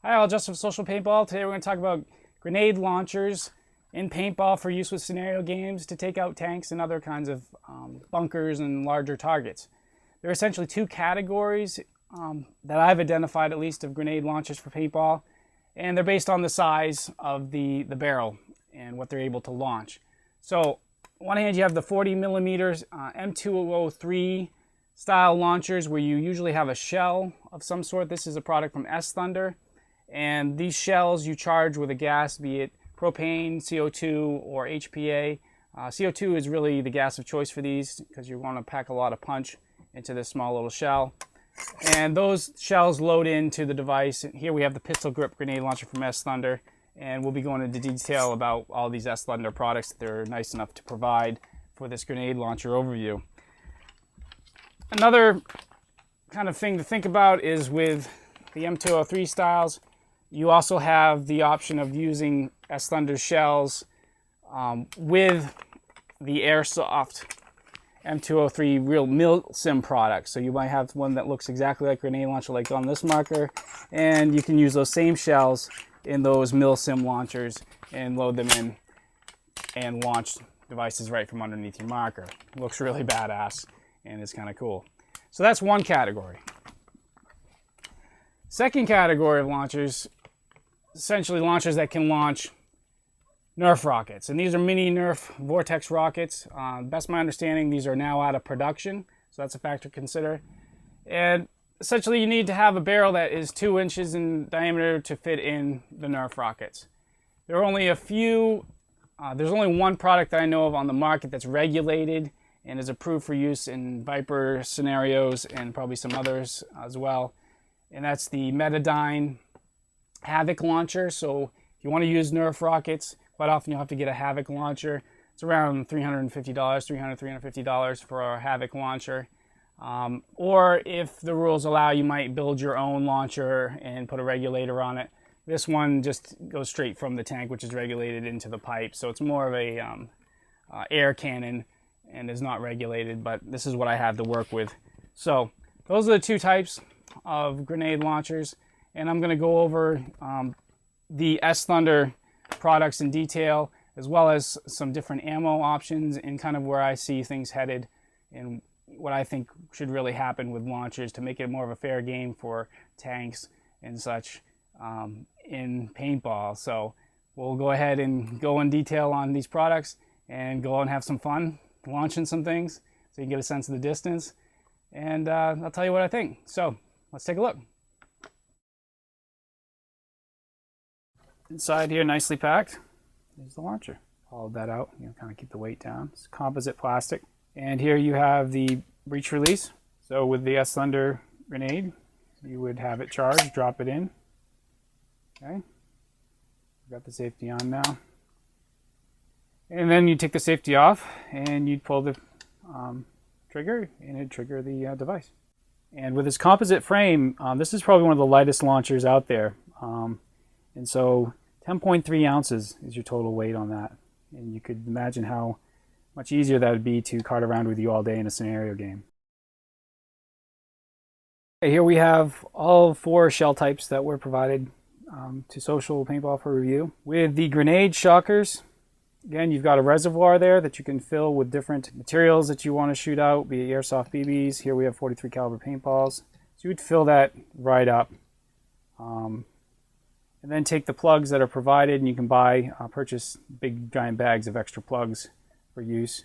Hi all, Justin from Social Paintball. Today we're going to talk about grenade launchers in paintball for use with scenario games to take out tanks and other kinds of bunkers and larger targets. There are essentially two categories that I've identified at least of grenade launchers for paintball, and they're based on the size of the barrel and what they're able to launch. So on one hand you have the 40 millimeters M203 style launchers where you usually have a shell of some sort. This is a product from S-Thunder. And these shells you charge with a gas, be it propane, CO2, or HPA. CO2 is really the gas of choice for these because you want to pack a lot of punch into this small little shell. And those shells load into the device. Here we have the pistol grip grenade launcher from S-Thunder. And we'll be going into detail about all these S-Thunder products that they're nice enough to provide for this grenade launcher overview. Another kind of thing to think about is with the M203 styles, you also have the option of using S-Thunder shells with the Airsoft M203 real mil-sim products. So you might have one that looks exactly like a grenade launcher like on this marker, and you can use those same shells in those mil-sim launchers and load them in and launch devices right from underneath your marker. It looks really badass and it's kind of cool. So that's one category. Second category of launchers, essentially launchers that can launch Nerf rockets. And these are mini Nerf Vortex rockets. Best my understanding, these are now out of production, so that's a factor to consider. And essentially you need to have a barrel that is 2 inches in diameter to fit in the Nerf rockets. There are only a few, there's only one product that I know of on the market that's regulated and is approved for use in Viper scenarios and probably some others as well. And that's the Metadyne Havoc launcher. So if you want to use Nerf rockets, quite often you'll have to get a Havoc launcher. It's around $350, $350 for a Havoc launcher. Or if the rules allow, you might build your own launcher and put a regulator on it. This one just goes straight from the tank, which is regulated into the pipe. So it's more of a air cannon and is not regulated, but this is what I have to work with. So those are the two types of grenade launchers, and I'm going to go over the S-Thunder products in detail, as well as some different ammo options and kind of where I see things headed and what I think should really happen with launchers to make it more of a fair game for tanks and such in paintball. So we'll go ahead and go in detail on these products and go and have some fun launching some things so you can get a sense of the distance, and I'll tell you what I think. So let's take a look. Inside here, nicely packed, is the launcher. Hollowed that out, kind of keep the weight down. It's composite plastic. And here you have the breech release. So with the S-Thunder grenade, you would have it charged, drop it in. Okay, got the safety on now. And then you take the safety off and you'd pull the trigger and it'd trigger the device. And with this composite frame, this is probably one of the lightest launchers out there. And so 10.3 ounces is your total weight on that. And you could imagine how much easier that would be to cart around with you all day in a scenario game. Okay, here we have all 4 shell types that were provided to Social Paintball for review. With the grenade shockers, again, you've got a reservoir there that you can fill with different materials that you want to shoot out, be it airsoft BBs. Here we have 43 caliber paintballs. So you would fill that right up. And then take the plugs that are provided, and you can purchase big giant bags of extra plugs for use.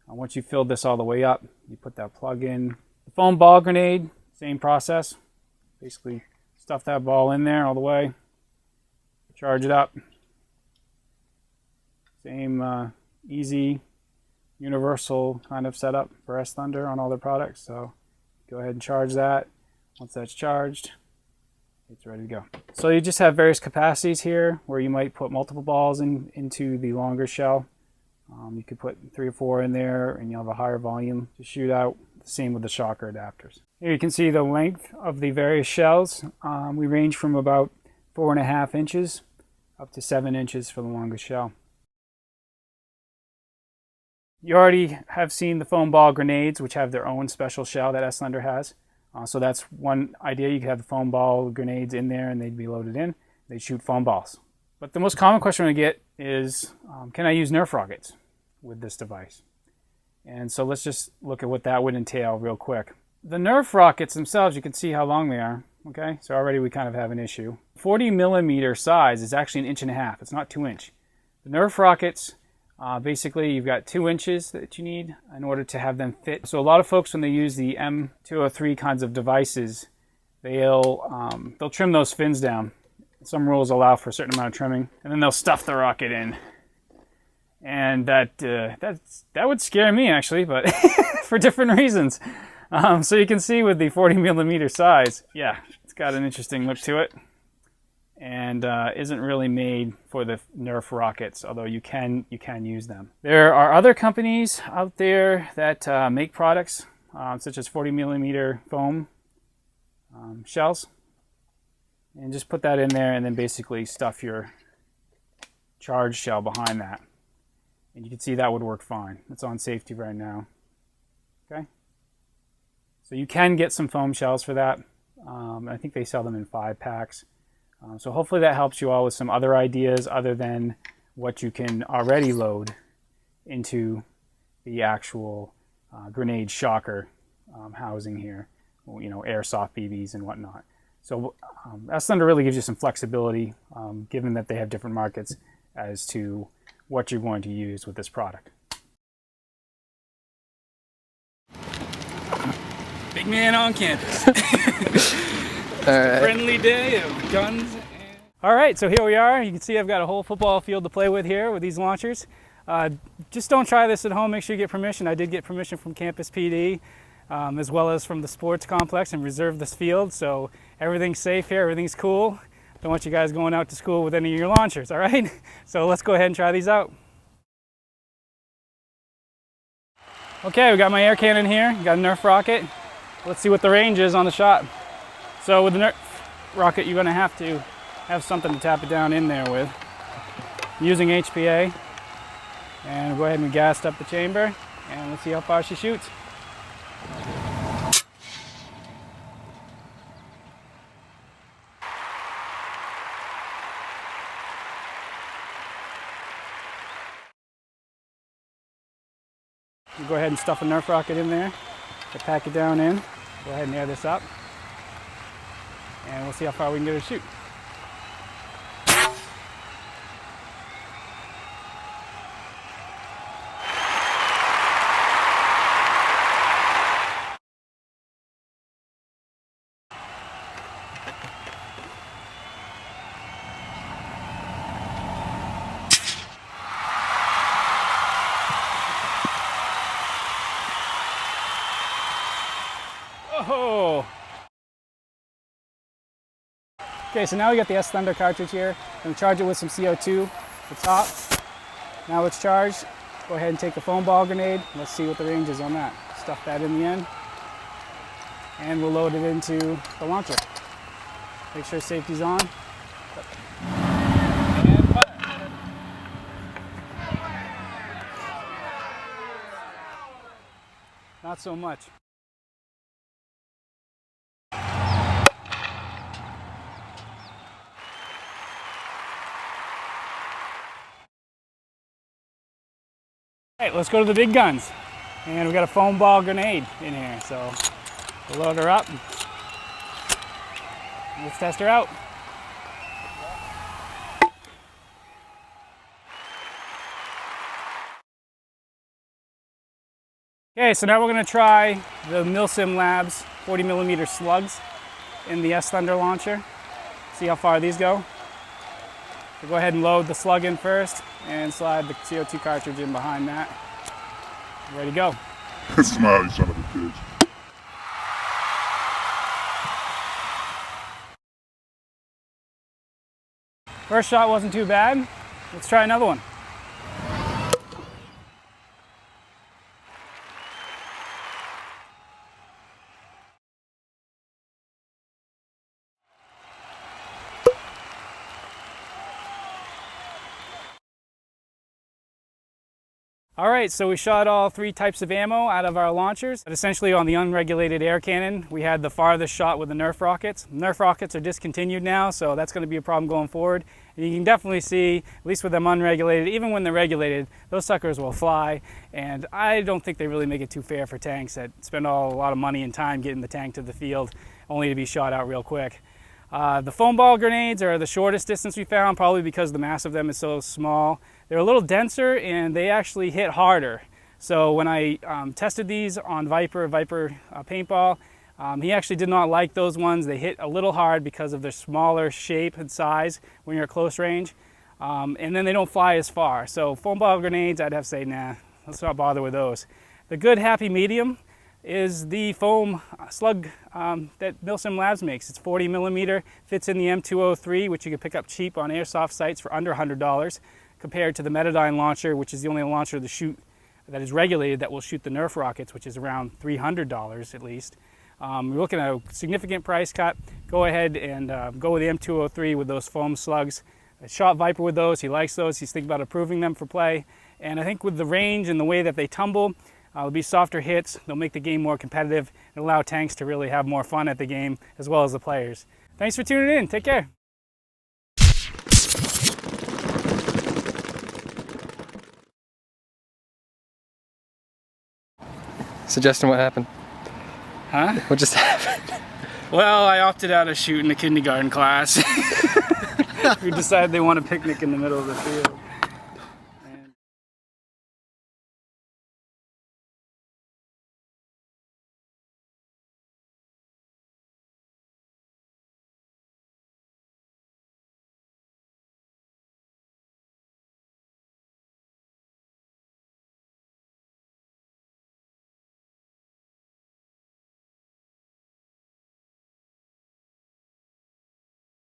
Once you've filled this all the way up, you put that plug in. The foam ball grenade, same process. Basically stuff that ball in there all the way, charge it up. Same easy, universal kind of setup for S-Thunder on all their products. So go ahead and charge that. Once that's charged, it's ready to go. So you just have various capacities here where you might put multiple balls into the longer shell. You could put 3 or 4 in there and you'll have a higher volume to shoot out. Same with the shocker adapters. Here you can see the length of the various shells. We range from about 4.5 inches up to 7 inches for the longest shell. You already have seen the foam ball grenades, which have their own special shell that S-Thunder has. So that's one idea. You could have the foam ball grenades in there and they'd be loaded in. They'd shoot foam balls. But the most common question I get is, can I use Nerf rockets with this device? And so let's just look at what that would entail real quick. The Nerf rockets themselves, you can see how long they are. Okay, so already we kind of have an issue. 40 millimeter size is actually 1.5 inches. It's not 2 inch. The Nerf rockets, basically you've got 2 inches that you need in order to have them fit. So a lot of folks, when they use the M203 kinds of devices, they'll trim those fins down. Some rules allow for a certain amount of trimming, and then they'll stuff the rocket in. And that would scare me actually, but for different reasons. So you can see with the 40 millimeter size, yeah, it's got an interesting look to it, and isn't really made for the Nerf rockets, although you can use them. There are other companies out there that make products such as 40 millimeter foam shells, and just put that in there and then basically stuff your charged shell behind that. And you can see that would work fine. It's on safety right now. Okay. So you can get some foam shells for that. I think they sell them in 5 packs. So hopefully that helps you all with some other ideas other than what you can already load into the actual grenade shocker housing here. You know, airsoft BBs and whatnot. So S-Thunder really gives you some flexibility, given that they have different markets, as to what you're going to use with this product. Big man on campus. All right. Friendly day of guns. All right, so here we are. You can see I've got a whole football field to play with here with these launchers. Just don't try this at home. Make sure you get permission. I did get permission from Campus PD, as well as from the sports complex, and reserved this field. So everything's safe here. Everything's cool. Don't want you guys going out to school with any of your launchers, all right? So let's go ahead and try these out. Okay, we got my air cannon here. Got a Nerf rocket. Let's see what the range is on the shot. So with the Nerf rocket, you're gonna have to have something to tap it down in there with. I'm using HPA. And we'll go ahead and gas up the chamber, and let's see how far she shoots. We'll go ahead and stuff a Nerf rocket in there to pack it down in. Go ahead and air this up, and we'll see how far we can get her to shoot. Oh! Okay, so now we got the S-Thunder cartridge here. I'm going to charge it with some CO2 at the top. Now it's charged. Go ahead and take the foam ball grenade. Let's see what the range is on that. Stuff that in the end. And we'll load it into the launcher. Make sure safety's on. And fire. Not so much. All right, let's go to the big guns. And we got a foam ball grenade in here, so we'll load her up. Let's test her out. Okay, so now we're going to try the Milsim Labs 40 millimeter slugs in the S-Thunder launcher. See how far these go. So go ahead and load the slug in first and slide the CO2 cartridge in behind that. Ready to go. Smiley son of a bitch. First shot wasn't too bad. Let's try another one. All right, so we shot all 3 types of ammo out of our launchers. But essentially on the unregulated air cannon, we had the farthest shot with the Nerf rockets. Nerf rockets are discontinued now, so that's gonna be a problem going forward. And you can definitely see, at least with them unregulated, even when they're regulated, those suckers will fly. And I don't think they really make it too fair for tanks that spend a lot of money and time getting the tank to the field, only to be shot out real quick. The foam ball grenades are the shortest distance we found, probably because the mass of them is so small. They're a little denser and they actually hit harder. So when I tested these on Viper Paintball, he actually did not like those ones. They hit a little hard because of their smaller shape and size when you're at close range. And then they don't fly as far. So foam ball grenades, I'd have to say, nah, let's not bother with those. The good happy medium is the foam slug that Milsim Labs makes. It's 40 millimeter, fits in the M203, which you can pick up cheap on airsoft sites for under $100, compared to the Metadyne launcher, which is the only launcher that is regulated that will shoot the Nerf rockets, which is around $300 at least. We're looking at a significant price cut. Go ahead and go with the M203 with those foam slugs. I shot Viper with those. He likes those. He's thinking about approving them for play. And I think with the range and the way that they tumble, it'll be softer hits. They'll make the game more competitive and allow tanks to really have more fun at the game as well as the players. Thanks for tuning in. Take care. So Justin, what happened? Huh? What just happened? Well, I opted out of shooting the kindergarten class. We decided they want a picnic in the middle of the field.